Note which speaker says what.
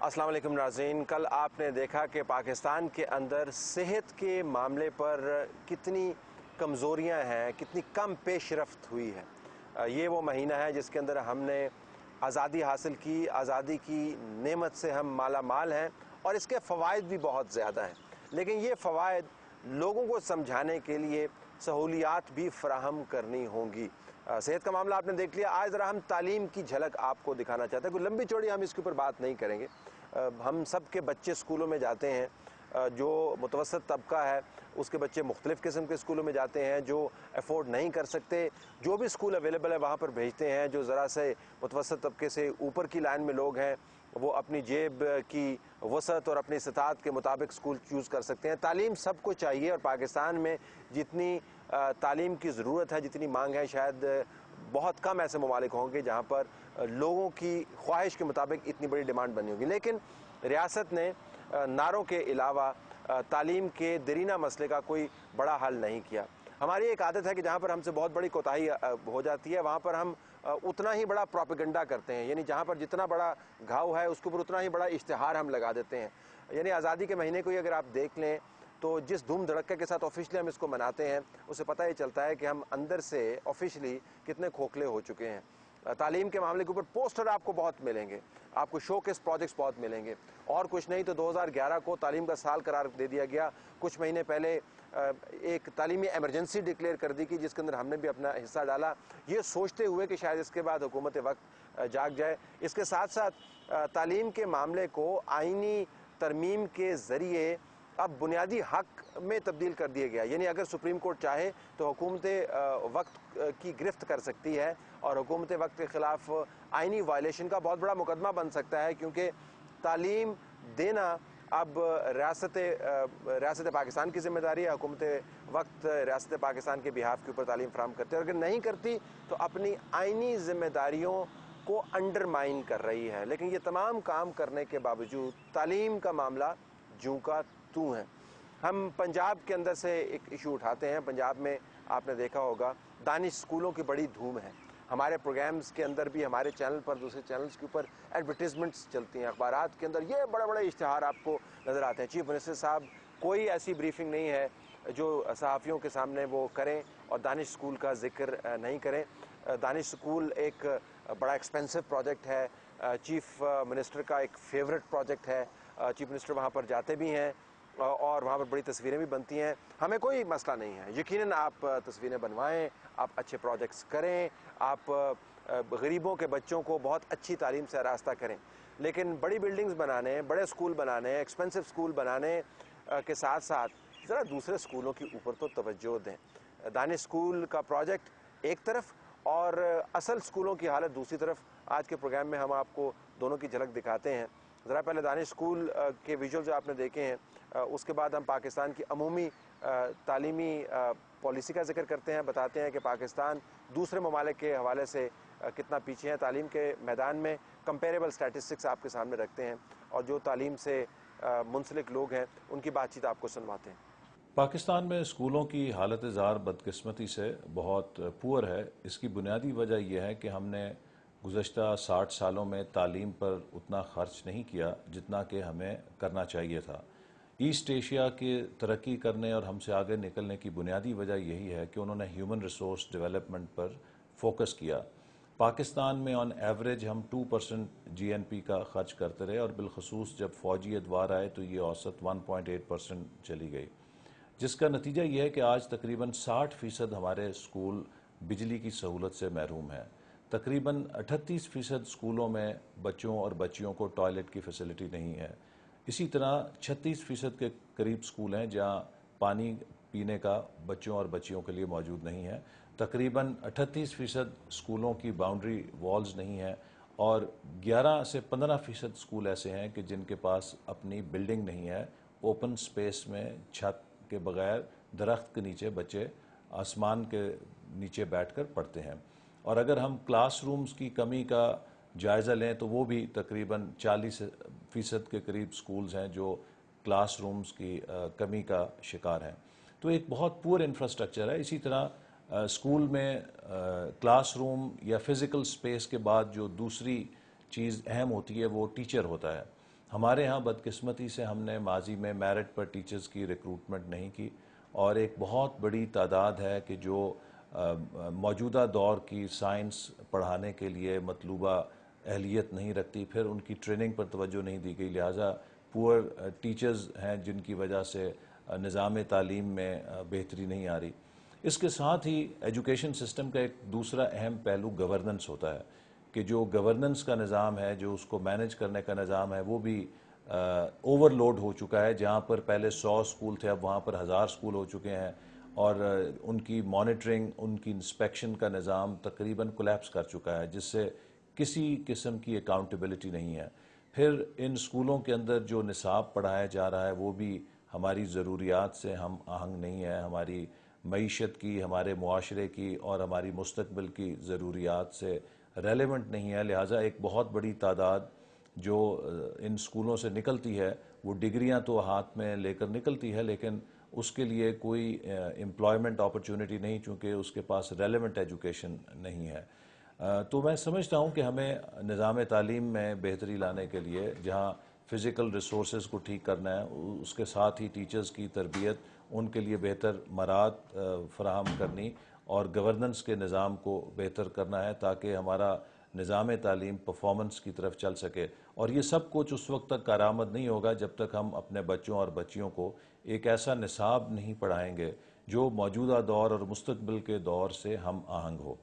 Speaker 1: السلام علیکم ناظرین، کل آپ نے دیکھا کہ پاکستان کے اندر صحت کے معاملے پر کتنی کمزوریاں ہیں، کتنی کم پیش رفت ہوئی ہے۔ یہ وہ مہینہ ہے جس کے اندر ہم نے آزادی حاصل کی، آزادی کی نعمت سے ہم مالا مال ہیں اور اس کے فوائد بھی بہت زیادہ ہیں، لیکن یہ فوائد لوگوں کو سمجھانے کے لیے سہولیات بھی فراہم کرنی ہوں گی۔ صحت کا معاملہ آپ نے دیکھ لیا، آج ذرا ہم تعلیم کی جھلک آپ کو دکھانا چاہتے ہیں۔ کوئی لمبی چوڑی ہم اس کے اوپر بات نہیں کریں گے۔ ہم سب کے بچے اسکولوں میں جاتے ہیں، جو متوسط طبقہ ہے اس کے بچے مختلف قسم کے اسکولوں میں جاتے ہیں، جو افورڈ نہیں کر سکتے جو بھی اسکول اویلیبل ہے وہاں پر بھیجتے ہیں، جو ذرا سے متوسط طبقے سے اوپر کی لائن میں لوگ ہیں وہ اپنی جیب کی وسعت اور اپنی استطاعت کے مطابق اسکول چوز کر سکتے ہیں۔ تعلیم سب کو چاہیے اور پاکستان میں جتنی تعلیم کی ضرورت ہے، جتنی مانگ ہے، شاید بہت کم ایسے ممالک ہوں گے جہاں پر لوگوں کی خواہش کے مطابق اتنی بڑی ڈیمانڈ بنی ہوگی۔ لیکن ریاست نے نعروں کے علاوہ تعلیم کے دیرینہ مسئلے کا کوئی بڑا حل نہیں کیا۔ ہماری ایک عادت ہے کہ جہاں پر ہم سے بہت بڑی کوتاہی ہو جاتی ہے وہاں پر ہم اتنا ہی بڑا پروپیگنڈا کرتے ہیں، یعنی جہاں پر جتنا بڑا گھاؤ ہے اس کے اوپر اتنا ہی بڑا اشتہار ہم لگا دیتے ہیں۔ یعنی آزادی کے مہینے کو ہی اگر آپ دیکھ لیں تو جس دھوم دھڑکے کے ساتھ آفیشلی ہم اس کو مناتے ہیں اسے پتہ ہی چلتا ہے کہ ہم اندر سے آفیشلی کتنے کھوکھلے ہو چکے ہیں۔ تعلیم کے معاملے کے اوپر پوسٹر آپ کو بہت ملیں گے، آپ کو شو کیس پروجیکٹس بہت ملیں گے، اور کچھ نہیں تو 2011 کو تعلیم کا سال قرار دے دیا گیا۔ کچھ مہینے پہلے ایک تعلیمی ایمرجنسی ڈکلیئر کر دی گئی جس کے اندر ہم نے بھی اپنا حصہ ڈالا، یہ سوچتے ہوئے کہ شاید اس کے بعد حکومت وقت جاگ جائے۔ اس کے ساتھ ساتھ تعلیم کے معاملے کو آئینی ترمیم کے ذریعے اب بنیادی حق میں تبدیل کر دیا گیا، یعنی اگر سپریم کورٹ چاہے تو حکومت وقت کی گرفت کر سکتی ہے اور حکومت وقت کے خلاف آئینی وائلیشن کا بہت بڑا مقدمہ بن سکتا ہے، کیونکہ تعلیم دینا اب ریاست پاکستان کی ذمہ داری ہے۔ حکومت وقت ریاست پاکستان کے بہاف کے اوپر تعلیم فراہم کرتے ہیں، اور اگر نہیں کرتی تو اپنی آئینی ذمہ داریوں کو انڈرمائن کر رہی ہے۔ لیکن یہ تمام کام کرنے کے باوجود تعلیم کا معاملہ جوں کا توں ہے۔ ہم پنجاب کے اندر سے ایک ایشو اٹھاتے ہیں۔ پنجاب میں آپ نے دیکھا ہوگا دانش اسکولوں کی بڑی دھوم ہے۔ ہمارے پروگرامز کے اندر بھی، ہمارے چینل پر، دوسرے چینلز کے اوپر ایڈورٹیزمنٹس چلتی ہیں، اخبارات کے اندر یہ بڑے بڑے اشتہار آپ کو نظر آتے ہیں۔ چیف منسٹر صاحب کوئی ایسی بریفنگ نہیں ہے جو صحافیوں کے سامنے وہ کریں اور دانش اسکول کا ذکر نہیں کریں۔ دانش اسکول ایک بڑا ایکسپینسو پروجیکٹ ہے، چیف منسٹر کا ایک فیورٹ پروجیکٹ ہے۔ چیف منسٹر وہاں پر جاتے بھی ہیں اور وہاں پر بڑی تصویریں بھی بنتی ہیں۔ ہمیں کوئی مسئلہ نہیں ہے، یقیناً آپ تصویریں بنوائیں، آپ اچھے پروجیکٹس کریں، آپ غریبوں کے بچوں کو بہت اچھی تعلیم سے آراستہ کریں، لیکن بڑی بلڈنگز بنانے، بڑے اسکول بنانے، ایکسپینسو اسکول بنانے کے ساتھ ساتھ ذرا دوسرے اسکولوں کے اوپر تو توجہ دیں۔ دانش اسکول کا پروجیکٹ ایک طرف اور اصل اسکولوں کی حالت دوسری طرف۔ آج کے پروگرام میں ہم آپ کو دونوں کی جھلک دکھاتے ہیں۔ ذرا پہلے دانش اسکول کے ویژول جو آپ نے دیکھے ہیں، اس کے بعد ہم پاکستان کی عمومی تعلیمی پالیسی کا ذکر کرتے ہیں، بتاتے ہیں کہ پاکستان دوسرے ممالک کے حوالے سے کتنا پیچھے ہے تعلیم کے میدان میں۔ کمپیریبل سٹیٹسٹکس آپ کے سامنے رکھتے ہیں اور جو تعلیم سے منسلک لوگ ہیں ان کی بات چیت آپ کو سنواتے ہیں۔
Speaker 2: پاکستان میں اسکولوں کی حالت زار بدقسمتی سے بہت پور ہے۔ اس کی بنیادی وجہ یہ ہے کہ ہم نے گزشتہ 60 سالوں میں تعلیم پر اتنا خرچ نہیں کیا جتنا کہ ہمیں کرنا چاہیے تھا۔ ایسٹ ایشیا کے ترقی کرنے اور ہم سے آگے نکلنے کی بنیادی وجہ یہی ہے کہ انہوں نے ہیومن ریسورس ڈیولپمنٹ پر فوکس کیا۔ پاکستان میں آن ایوریج ہم 2% جی این پی کا خرچ کرتے رہے، اور بالخصوص جب فوجی ادوار آئے تو یہ اوسط 1.8% چلی گئی، جس کا نتیجہ یہ ہے کہ آج تقریباً 60% ہمارے اسکول بجلی کی سہولت سے محروم ہیں۔ تقریباً 38% اسکولوں میں بچوں اور بچیوں کو ٹوائلٹ کی فیسلٹی نہیں ہے۔ اسی طرح 36% کے قریب اسکول ہیں جہاں پانی پینے کا بچوں اور بچیوں کے لیے موجود نہیں ہے۔ تقریباً 38% اسکولوں کی باؤنڈری والز نہیں ہیں، اور 11 سے 15% اسکول ایسے ہیں کہ جن کے پاس اپنی بلڈنگ نہیں ہے۔ اوپن سپیس میں چھت کے بغیر درخت کے نیچے بچے آسمان کے نیچے بیٹھ کر پڑھتے ہیں۔ اور اگر ہم کلاس رومز کی کمی کا جائزہ لیں تو وہ بھی تقریباً 40% کے قریب اسکولز ہیں جو کلاس رومز کی کمی کا شکار ہیں۔ تو ایک بہت پور انفراسٹرکچر ہے۔ اسی طرح اسکول میں کلاس روم یا فزیکل سپیس کے بعد جو دوسری چیز اہم ہوتی ہے وہ ٹیچر ہوتا ہے۔ ہمارے ہاں بدقسمتی سے ہم نے ماضی میں میرٹ پر ٹیچرز کی ریکروٹمنٹ نہیں کی، اور ایک بہت بڑی تعداد ہے کہ جو موجودہ دور کی سائنس پڑھانے کے لیے مطلوبہ اہلیت نہیں رکھتی، پھر ان کی ٹریننگ پر توجہ نہیں دی گئی، لہٰذا پور ٹیچرز ہیں جن کی وجہ سے نظام تعلیم میں بہتری نہیں آ رہی۔ اس کے ساتھ ہی ایجوکیشن سسٹم کا ایک دوسرا اہم پہلو گورننس ہوتا ہے کہ جو گورننس کا نظام ہے، جو اس کو مینج کرنے کا نظام ہے، وہ بھی اوور لوڈ ہو چکا ہے۔ جہاں پر پہلے 100 اسکول تھے، اب وہاں پر 1000 اسکول ہو چکے ہیں، اور ان کی مانیٹرنگ، ان کی انسپیکشن کا نظام تقریباً کولیپس کر چکا ہے، جس سے کسی قسم کی اکاؤنٹیبلٹی نہیں ہے۔ پھر ان اسکولوں کے اندر جو نصاب پڑھایا جا رہا ہے وہ بھی ہماری ضروریات سے ہم آہنگ نہیں ہے، ہماری معیشت کی، ہمارے معاشرے کی اور ہماری مستقبل کی ضروریات سے ریلیونٹ نہیں ہے، لہٰذا ایک بہت بڑی تعداد جو ان اسکولوں سے نکلتی ہے وہ ڈگریاں تو ہاتھ میں لے کر نکلتی ہے، لیکن اس کے لیے کوئی امپلائمنٹ اپرچونٹی نہیں، چونکہ اس کے پاس ریلیونٹ ایجوکیشن نہیں ہے۔ تو میں سمجھتا ہوں کہ ہمیں نظام تعلیم میں بہتری لانے کے لیے جہاں فزیکل ریسورسز کو ٹھیک کرنا ہے، اس کے ساتھ ہی ٹیچرز کی تربیت، ان کے لیے بہتر مہارات فراہم کرنی اور گورننس کے نظام کو بہتر کرنا ہے تاکہ ہمارا نظام تعلیم پرفارمنس کی طرف چل سکے۔ اور یہ سب کچھ اس وقت تک کارآمد نہیں ہوگا جب تک ہم اپنے بچوں اور بچیوں کو ایک ایسا نصاب نہیں پڑھائیں گے جو موجودہ دور اور مستقبل کے دور سے ہم آہنگ ہو۔